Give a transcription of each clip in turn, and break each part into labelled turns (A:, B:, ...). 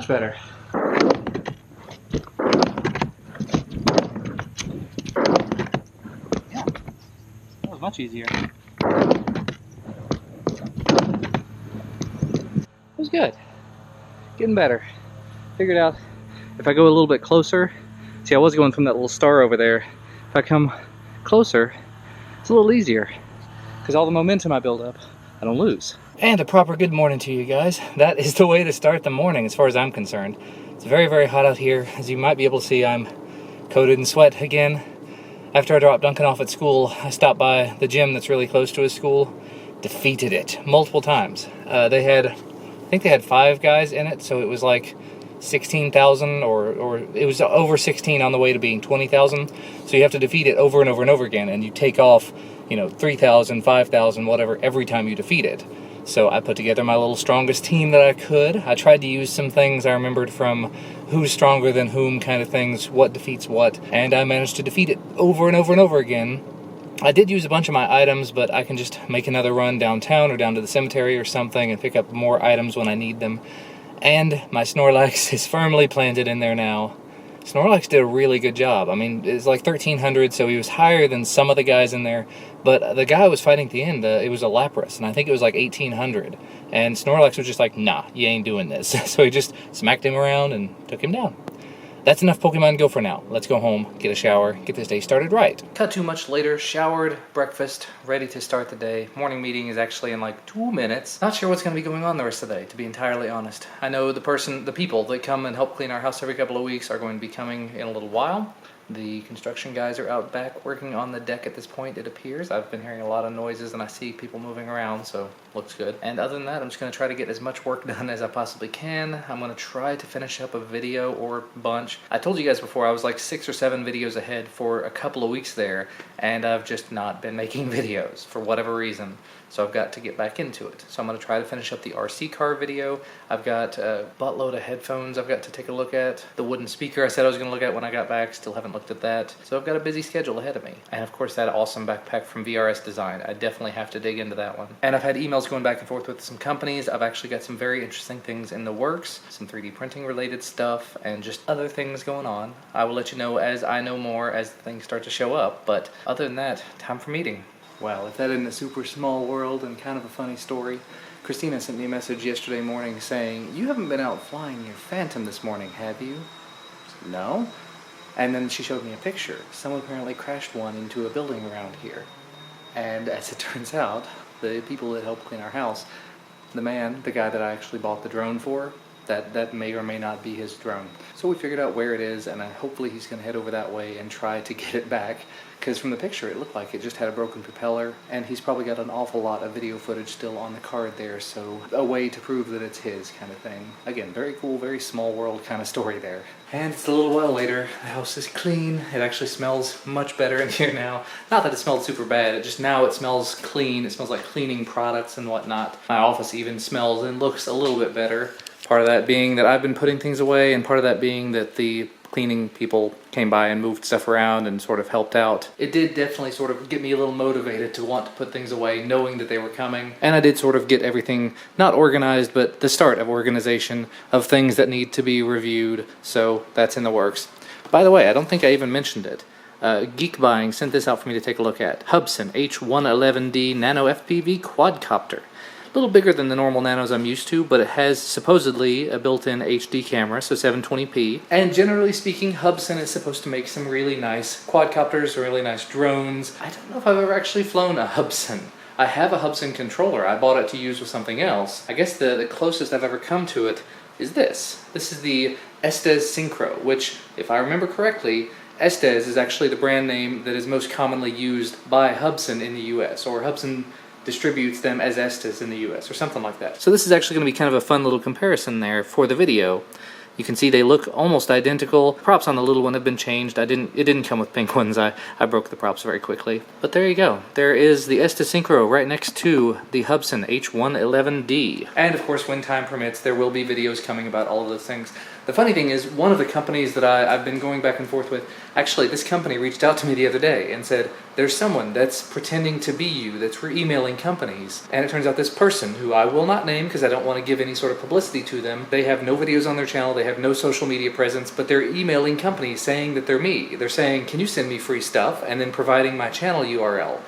A: Much better. Yeah, that was much easier. It was good. Getting better. Figured out if I go a little bit closer, see I was going from that little star over there, if I come closer, it's a little easier, because all the momentum I build up, I don't lose. And a proper good morning to you guys. That is the way to start the morning as far as I'm concerned. It's very, very hot out here. As you might be able to see, I'm coated in sweat again. After I dropped Duncan off at school, I stopped by the gym that's really close to his school, defeated it multiple times. I think they had 5 guys in it, so it was like 16,000 or it was over 16 on the way to being 20,000. So you have to defeat it over and over and over again, and you take off, 3,000, 5,000, whatever, every time you defeat it. So I put together my little strongest team that I could. I tried to use some things I remembered from who's stronger than whom kind of things, what defeats what, and I managed to defeat it over and over and over again. I did use a bunch of my items, but I can just make another run downtown or down to the cemetery or something and pick up more items when I need them. And my Snorlax is firmly planted in there now. Snorlax did a really good job. I mean, it's like 1,300, so he was higher than some of the guys in there. But the guy I was fighting at the end, it was a Lapras, and I think it was like 1,800. And Snorlax was just like, nah, you ain't doing this. So he just smacked him around and took him down. That's enough Pokemon Go for now. Let's go home, get a shower, get this day started right. Cut too much later, showered, breakfast, ready to start the day. Morning meeting is actually in like 2 minutes. Not sure what's going to be going on the rest of the day, to be entirely honest. I know the people that come and help clean our house every couple of weeks are going to be coming in a little while. The construction guys are out back working on the deck at this point, it appears. I've been hearing a lot of noises and I see people moving around, so looks good. And other than that, I'm just going to try to get as much work done as I possibly can. I'm going to try to finish up a video or bunch. I told you guys before I was like 6 or 7 videos ahead for a couple of weeks there, and I've just not been making videos for whatever reason. So I've got to get back into it. So I'm going to try to finish up the RC car video. I've got a buttload of headphones I've got to take a look at. The wooden speaker I said I was going to look at when I got back, still haven't looked at that. So I've got a busy schedule ahead of me. And of course that awesome backpack from VRS Design. I definitely have to dig into that one. And I've had emails going back and forth with some companies. I've actually got some very interesting things in the works, some 3D printing related stuff, and just other things going on. I will let you know as I know more as things start to show up. But other than that, time for meeting. Wow, if that isn't a super small world and kind of a funny story. Christina sent me a message yesterday morning saying, "You haven't been out flying your Phantom this morning, have you?" No. And then she showed me a picture. Someone apparently crashed one into a building around here. And as it turns out, the people that helped clean our house, the guy that I actually bought the drone for, that may or may not be his drone. So we figured out where it is, and hopefully he's going to head over that way and try to get it back, because from the picture it looked like it just had a broken propeller, and he's probably got an awful lot of video footage still on the card there, so a way to prove that it's his kind of thing. Again, very cool, very small world kind of story there. And it's a little while later, the house is clean, it actually smells much better in here now. Not that it smelled super bad, it just now it smells clean, it smells like cleaning products and whatnot. My office even smells and looks a little bit better. Part of that being that I've been putting things away, and part of that being that the cleaning people came by and moved stuff around and sort of helped out. It did definitely sort of get me a little motivated to want to put things away, knowing that they were coming. And I did sort of get everything, not organized, but the start of organization of things that need to be reviewed, so that's in the works. By the way, I don't think I even mentioned it. Geek Buying sent this out for me to take a look at. Hubsan H111D Nano FPV Quadcopter. A little bigger than the normal Nanos I'm used to, but it has supposedly a built-in HD camera, so 720p. And generally speaking, Hubsan is supposed to make some really nice quadcopters, really nice drones. I don't know if I've ever actually flown a Hubsan. I have a Hubsan controller. I bought it to use with something else. I guess the closest I've ever come to it is this. This is the Estes Synchro, which, if I remember correctly, Estes is actually the brand name that is most commonly used by Hubsan in the US, or Hubsan distributes them as Estes in the US, or something like that. So this is actually going to be kind of a fun little comparison there for the video. You can see they look almost identical. Props on the little one have been changed. It didn't come with pink ones. I broke the props very quickly. But there you go. There is the Estes Synchro right next to the Hubsan H111D. And of course, when time permits, there will be videos coming about all of those things. The funny thing is, one of the companies that I've been going back and forth with, actually this company reached out to me the other day and said, there's someone that's pretending to be you, that's for emailing companies. And it turns out this person, who I will not name because I don't want to give any sort of publicity to them, they have no videos on their channel, they have no social media presence, but they're emailing companies saying that they're me. They're saying, can you send me free stuff? And then providing my channel URL.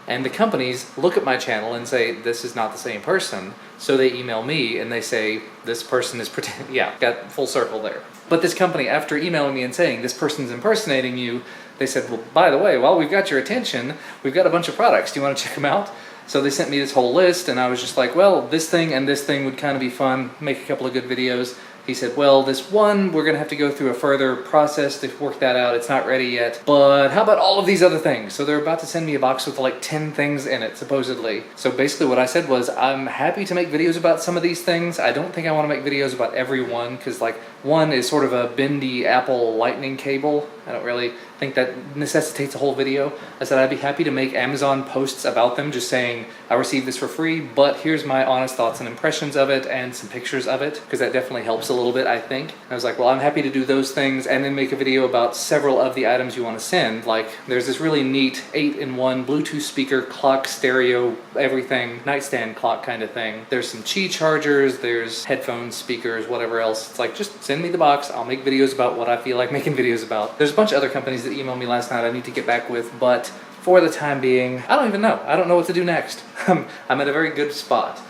A: And the companies look at my channel and say, this is not the same person. So they email me and they say, this person is pretending. Yeah, got full circle there. But this company, after emailing me and saying, this person's impersonating you, they said, well, by the way, while we've got your attention, we've got a bunch of products. Do you want to check them out? So they sent me this whole list, and I was just like, well, this thing and this thing would kind of be fun, make a couple of good videos. He said, well, this one, we're going to have to go through a further process to work that out. It's not ready yet. But how about all of these other things? So they're about to send me a box with like 10 things in it, supposedly. So basically what I said was, I'm happy to make videos about some of these things. I don't think I want to make videos about every one, because like one is sort of a bendy Apple lightning cable. I don't really think that necessitates a whole video. I said I'd be happy to make Amazon posts about them, just saying I received this for free, but here's my honest thoughts and impressions of it and some pictures of it, because that definitely helps a little bit, I think. I was like, well, I'm happy to do those things and then make a video about several of the items you want to send. Like, there's this really neat 8-in-1 Bluetooth speaker, clock, stereo, everything, nightstand clock kind of thing. There's some Qi chargers, there's headphones, speakers, whatever else. It's like, just send me the box, I'll make videos about what I feel like making videos about. There's a bunch of other companies that emailed me last night I need to get back with, but for the time being, I don't even know. I don't know what to do next. I'm at a very good spot.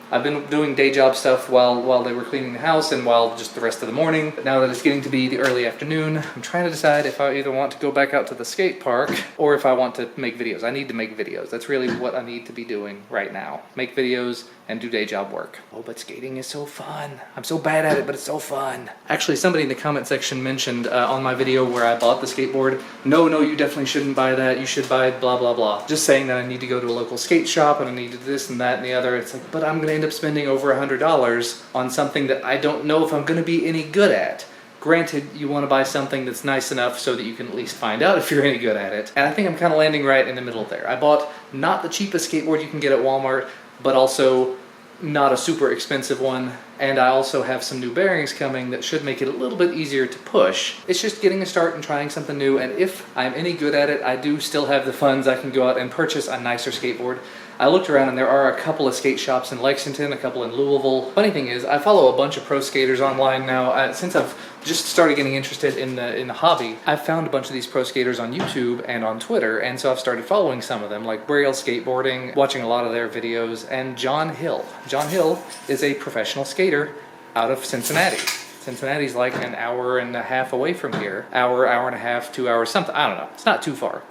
A: I've been doing day job stuff while they were cleaning the house and while just the rest of the morning. But now that it's getting to be the early afternoon, I'm trying to decide if I either want to go back out to the skate park or if I want to make videos. I need to make videos. That's really what I need to be doing right now. Make videos and do day job work. Oh, but skating is so fun. I'm so bad at it, but it's so fun. Actually, somebody in the comment section mentioned on my video where I bought the skateboard, no, you definitely shouldn't buy that. You should buy blah, blah, blah. Just saying that I need to go to a local skate shop and I need to do this and that and the other. It's like, but I'm going to end up spending over $100 on something that I don't know if I'm going to be any good at. Granted, you want to buy something that's nice enough so that you can at least find out if you're any good at it. And I think I'm kind of landing right in the middle there. I bought not the cheapest skateboard you can get at Walmart, but also not a super expensive one. And I also have some new bearings coming that should make it a little bit easier to push. It's just getting a start and trying something new. And if I'm any good at it, I do still have the funds. I can go out and purchase a nicer skateboard. I looked around and there are a couple of skate shops in Lexington, a couple in Louisville. Funny thing is, I follow a bunch of pro skaters online now. Since I've just started getting interested in the hobby, I've found a bunch of these pro skaters on YouTube and on Twitter, and so I've started following some of them, like Braille Skateboarding, watching a lot of their videos, and John Hill. John Hill is a professional skater out of Cincinnati. Cincinnati's like an hour and a half away from here. Hour and a half, 2 hours, something, I don't know. It's not too far.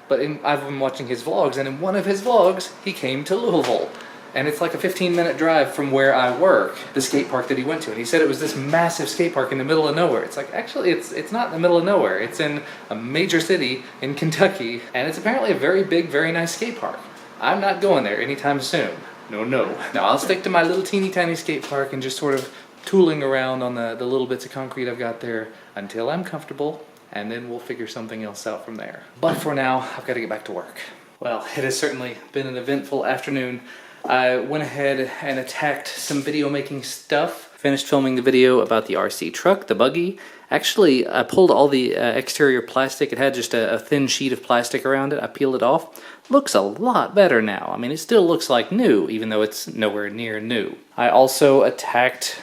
A: But I've been watching his vlogs, and in one of his vlogs, he came to Louisville. And it's like a 15-minute drive from where I work, the skate park that he went to. And he said it was this massive skate park in the middle of nowhere. It's like, actually, it's not in the middle of nowhere. It's in a major city in Kentucky, and it's apparently a very big, very nice skate park. I'm not going there anytime soon. No. Now, I'll stick to my little teeny tiny skate park and just sort of tooling around on the little bits of concrete I've got there until I'm comfortable, and then we'll figure something else out from there. But for now, I've got to get back to work. Well, it has certainly been an eventful afternoon. I went ahead and attacked some video making stuff. Finished filming the video about the RC truck, the buggy. Actually, I pulled all the exterior plastic. It had just a thin sheet of plastic around it. I peeled it off. Looks a lot better now. I mean, it still looks like new, even though it's nowhere near new. I also attacked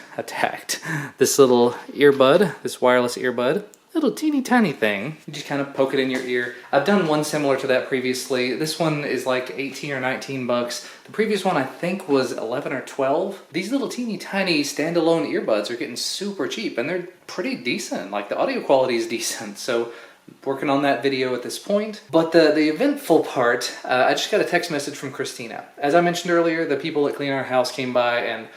A: this little earbud, this wireless earbud. Little teeny tiny thing. You just kind of poke it in your ear. I've done one similar to that previously. This one is like 18 or 19 bucks. The previous one I think was 11 or 12. These little teeny tiny standalone earbuds are getting super cheap, and they're pretty decent. Like, the audio quality is decent, so working on that video at this point. But the eventful part, I just got a text message from Christina. As I mentioned earlier, the people that clean our house came by, and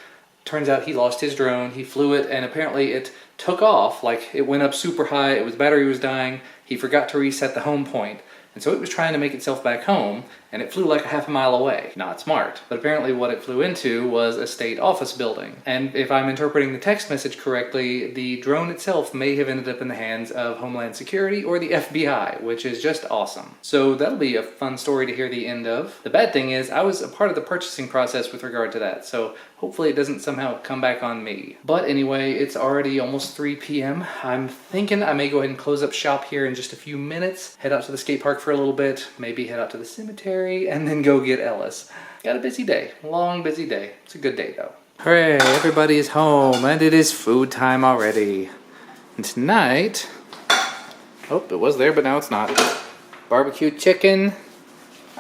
A: turns out he lost his drone. He flew it, and apparently it took off. Like, it went up super high, battery was dying, he forgot to reset the home point, and so it was trying to make itself back home, and it flew like a half a mile away. Not smart. But apparently what it flew into was a state office building. And if I'm interpreting the text message correctly, the drone itself may have ended up in the hands of Homeland Security or the FBI, which is just awesome. So that'll be a fun story to hear the end of. The bad thing is I was a part of the purchasing process with regard to that, so hopefully it doesn't somehow come back on me. But anyway, it's already almost 3 p.m. I'm thinking I may go ahead and close up shop here in just a few minutes, head out to the skate park for a little bit, maybe head out to the cemetery, and then go get Ellis. Got a busy day, long busy day. It's a good day though. Hooray, everybody is home and it is food time already. And tonight, oh, it was there, but now it's not. Barbecue chicken.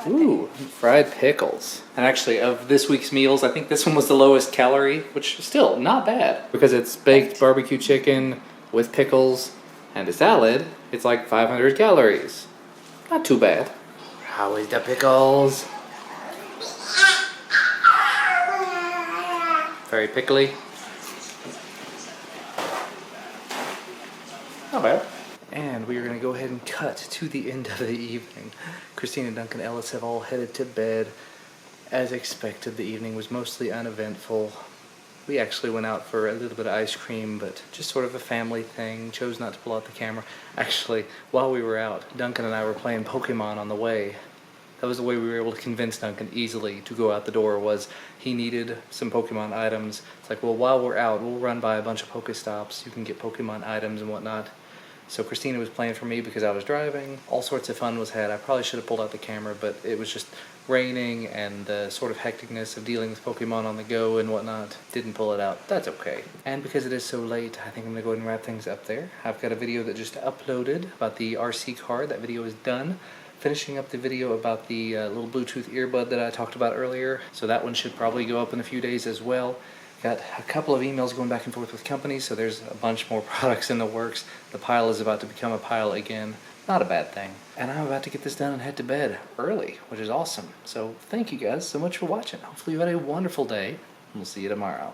A: Ooh, fried pickles. And actually, of this week's meals, I think this one was the lowest calorie, which is still not bad. Because it's baked barbecue chicken with pickles and a salad, it's like 500 calories. Not too bad. How is the pickles? Very pickly. Not bad. And we are going to go ahead and cut to the end of the evening. Christina, Duncan, Ellis have all headed to bed. As expected, the evening was mostly uneventful. We actually went out for a little bit of ice cream, but just sort of a family thing. Chose not to pull out the camera. Actually, while we were out, Duncan and I were playing Pokemon on the way. That was the way we were able to convince Duncan easily to go out the door, was he needed some Pokemon items. It's like, well, while we're out, we'll run by a bunch of Pokestops. You can get Pokemon items and whatnot. So Christina was playing for me because I was driving. All sorts of fun was had. I probably should have pulled out the camera, but it was just raining and the sort of hecticness of dealing with Pokemon on the go and whatnot. Didn't pull it out. That's okay. And because it is so late, I think I'm gonna go ahead and wrap things up there. I've got a video that just uploaded about the RC car. That video is done. Finishing up the video about the little Bluetooth earbud that I talked about earlier. So that one should probably go up in a few days as well. Got a couple of emails going back and forth with companies, so there's a bunch more products in the works. The pile is about to become a pile again. Not a bad thing. And I'm about to get this done and head to bed early, which is awesome. So thank you guys so much for watching. Hopefully you had a wonderful day, and we'll see you tomorrow.